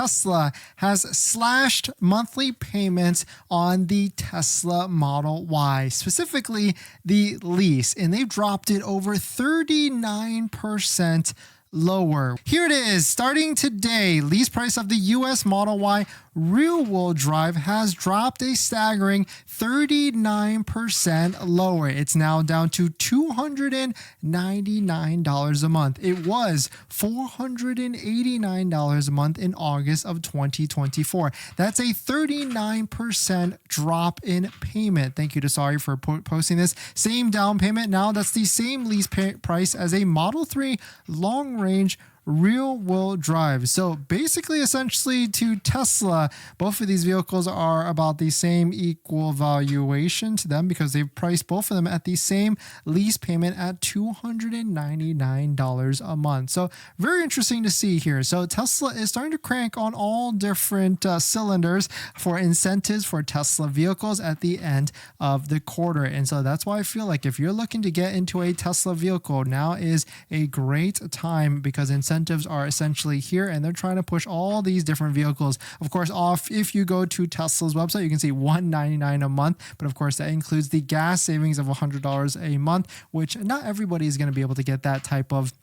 Tesla has slashed monthly payments on the Tesla Model Y, specifically the lease, and they've dropped it over 39% lower. Here it is. Starting today, lease price of the US Model Y rear-wheel drive has dropped a staggering 39% lower. It's now down to $299 a month. It was $489 a month in August of 2024. That's a 39% drop in payment. Thank you to Sorry for posting this. Same down payment. Now that's the same lease price as a Model 3 long-range rear-wheel drive. So basically, essentially to Tesla, both of these vehicles are about the same equal valuation to them because they've priced both of them at the same lease payment at $299 a month. So very interesting to see here. So Tesla is starting to crank on all different cylinders for incentives for Tesla vehicles at the end of the quarter. And so that's why I feel like if you're looking to get into a Tesla vehicle, now is a great time because incentives are essentially here and they're trying to push all these different vehicles, of course, off. If you go to Tesla's website, you can see $199 a month, but of course that includes the gas savings of $100 a month, which not everybody is going to be able to get that type of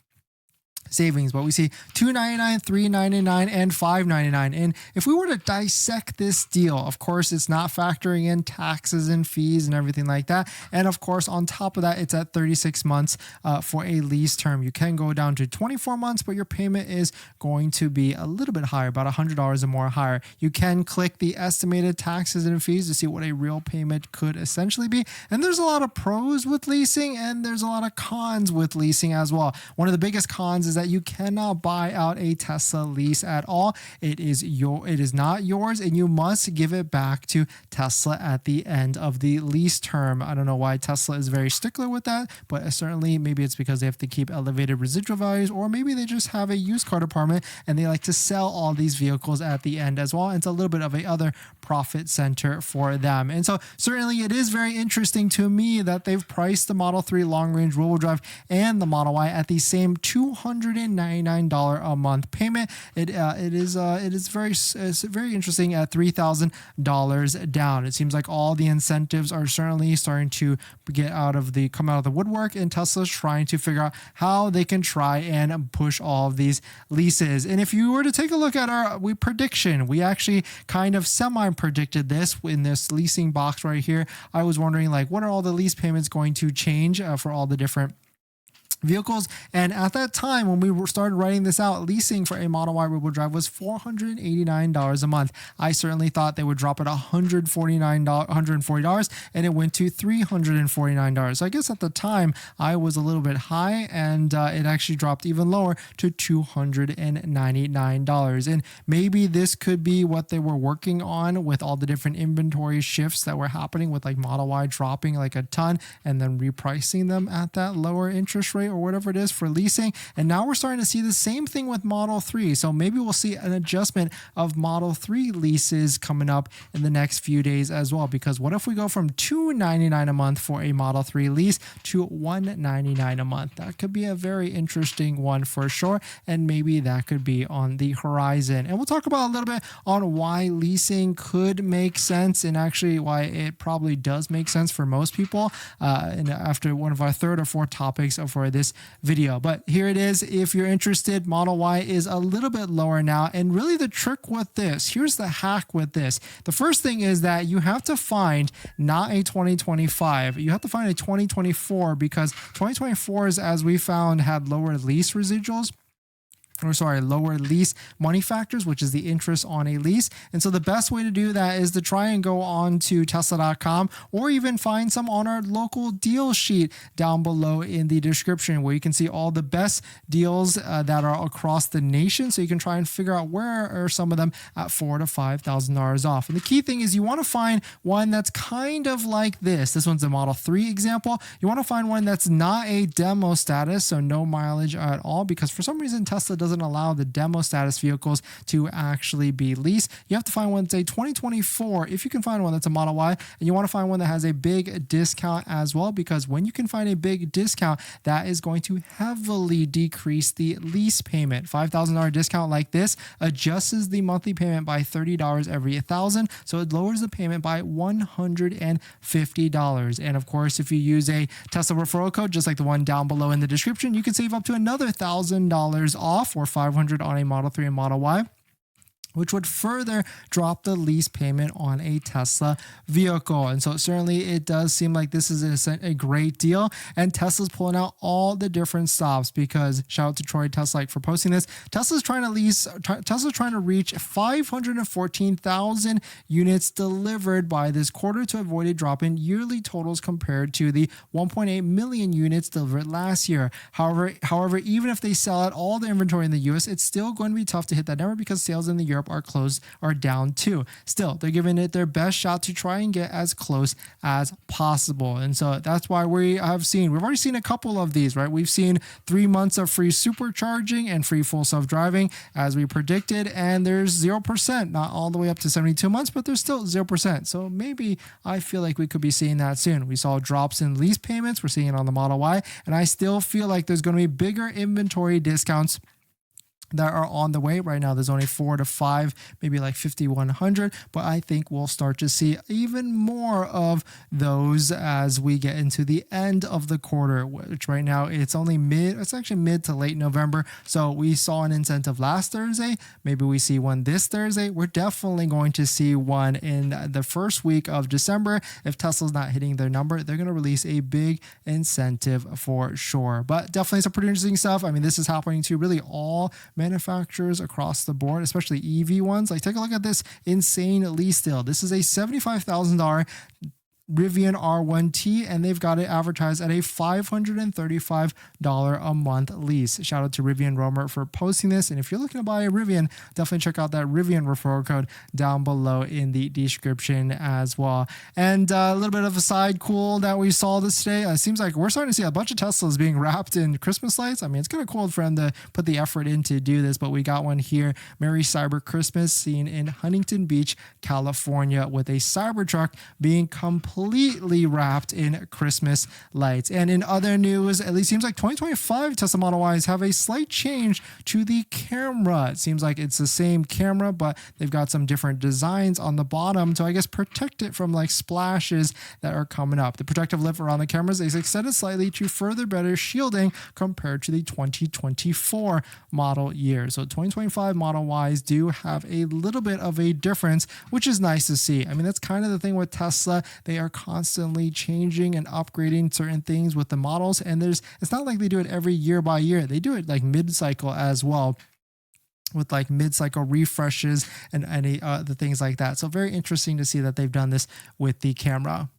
savings, but we see $299, $399, and $599. And if we were to dissect this deal, of course, it's not factoring in taxes and fees and everything like that. And of course, on top of that, it's at 36 months for a lease term. You can go down to 24 months, but your payment is going to be a little bit higher, about $100 or more higher. You can click the estimated taxes and fees to see what a real payment could essentially be. And there's a lot of pros with leasing and there's a lot of cons with leasing as well. One of the biggest cons is that you cannot buy out a Tesla lease at all. It is not yours, and you must give it back to Tesla at the end of the lease term. I don't know why Tesla is very stickler with that, but certainly maybe it's because they have to keep elevated residual values, or maybe they just have a used car department and they like to sell all these vehicles at the end as well. And it's a little bit of a other profit center for them. And so certainly it is very interesting to me that they've priced the Model 3 long-range rear-wheel drive and the Model Y at the same $299 a month payment. It is very interesting at $3,000 down. It seems like all the incentives are certainly starting to come out of the woodwork, and Tesla's trying to figure out how they can try and push all of these leases. And if you were to take a look at our prediction, we actually kind of semi-predicted this in this leasing box right here. I was wondering, like, what are all the lease payments going to change for all the different vehicles? And at that time, when we started writing this out, leasing for a Model Y rear-wheel drive was $489 a month. I certainly thought they would drop it $140, and it went to $349. So I guess at the time I was a little bit high, and it actually dropped even lower to $299. And maybe this could be what they were working on with all the different inventory shifts that were happening with like Model Y dropping like a ton and then repricing them at that lower interest rate or whatever it is for leasing. And now we're starting to see the same thing with Model 3. So maybe we'll see an adjustment of Model 3 leases coming up in the next few days as well. Because what if we go from $299 a month for a Model 3 lease to $199 a month? That could be a very interesting one for sure. And maybe that could be on the horizon. And we'll talk about a little bit on why leasing could make sense, and actually why it probably does make sense for most people. And after one of our third or fourth topics for this video. But here it is. If you're interested, Model Y is a little bit lower now. And really the trick with this, here's the hack with this. The first thing is that you have to find not a 2025. You have to find a 2024, because 2024s, as we found, had lower lease residuals. Lower lease money factors, which is the interest on a lease. And so the best way to do that is to try and go on to Tesla.com, or even find some on our local deal sheet down below in the description, where you can see all the best deals that are across the nation. So you can try and figure out where are some of them at $4,000 to $5,000 off. And the key thing is you want to find one that's kind of like this. This one's a Model 3 example. You want to find one that's not a demo status, so no mileage at all, because for some reason Tesla doesn't doesn't allow the demo status vehicles to actually be leased. You have to find one that's a 2024, if you can find one that's a Model Y, and you want to find one that has a big discount as well, because when you can find a big discount, that is going to heavily decrease the lease payment. $5,000 discount like this adjusts the monthly payment by $30 every 1,000, so it lowers the payment by $150. And of course, if you use a Tesla referral code, just like the one down below in the description, you can save up to another $1,000 off, or $500 on a Model 3 and Model Y, which would further drop the lease payment on a Tesla vehicle. And so certainly it does seem like this is a great deal. And Tesla's pulling out all the different stops, because shout out to Troy Tesla for posting this. Tesla's trying to reach 514,000 units delivered by this quarter to avoid a drop in yearly totals compared to the 1.8 million units delivered last year. However, even if they sell out all the inventory in the US, it's still going to be tough to hit that number, because sales in Europe are down too. Still, they're giving it their best shot to try and get as close as possible. And so that's why we've already seen a couple of these, right? We've seen 3 months of free supercharging and free full self-driving as we predicted, and there's 0%, not all the way up to 72 months, but there's still 0%. So maybe I feel like we could be seeing that soon. We saw drops in lease payments. We're seeing it on the Model Y, and I still feel like there's going to be bigger inventory discounts that are on the way. Right now there's only 4 to 5, maybe like 5,100, but I think we'll start to see even more of those as we get into the end of the quarter, which right now it's actually mid to late November. So we saw an incentive last Thursday, maybe we see one this Thursday. We're definitely going to see one in the first week of December. If Tesla's not hitting their number, they're going to release a big incentive for sure. But definitely some pretty interesting stuff. I mean, this is happening to really all manufacturers across the board, especially EV ones. Like, take a look at this insane lease deal. This is a $75,000 Rivian R1T, and they've got it advertised at a $535 a month lease. Shout out to Rivian Romer for posting this. And if you're looking to buy a Rivian, definitely check out that Rivian referral code down below in the description as well. And a little bit of a side cool that we saw this today. It seems like we're starting to see a bunch of Teslas being wrapped in Christmas lights. I mean, it's kind of cool for them to put the effort in to do this, but we got one here. Merry Cyber Christmas, seen in Huntington Beach, California, with a Cybertruck being completely wrapped in Christmas lights. And in other news, at least seems like 2025 Tesla Model Ys have a slight change to the camera. It seems like it's the same camera, but they've got some different designs on the bottom to, I guess, protect it from like splashes that are coming up. The protective lip around the cameras is extended slightly to further better shielding compared to the 2024 model year. So 2025 Model Ys do have a little bit of a difference, which is nice to see. I mean, that's kind of the thing with Tesla. They are constantly changing and upgrading certain things with the models, and it's not like they do it every year by year. They do it like mid-cycle as well, with like mid-cycle refreshes and any the things like that. So very interesting to see that they've done this with the camera.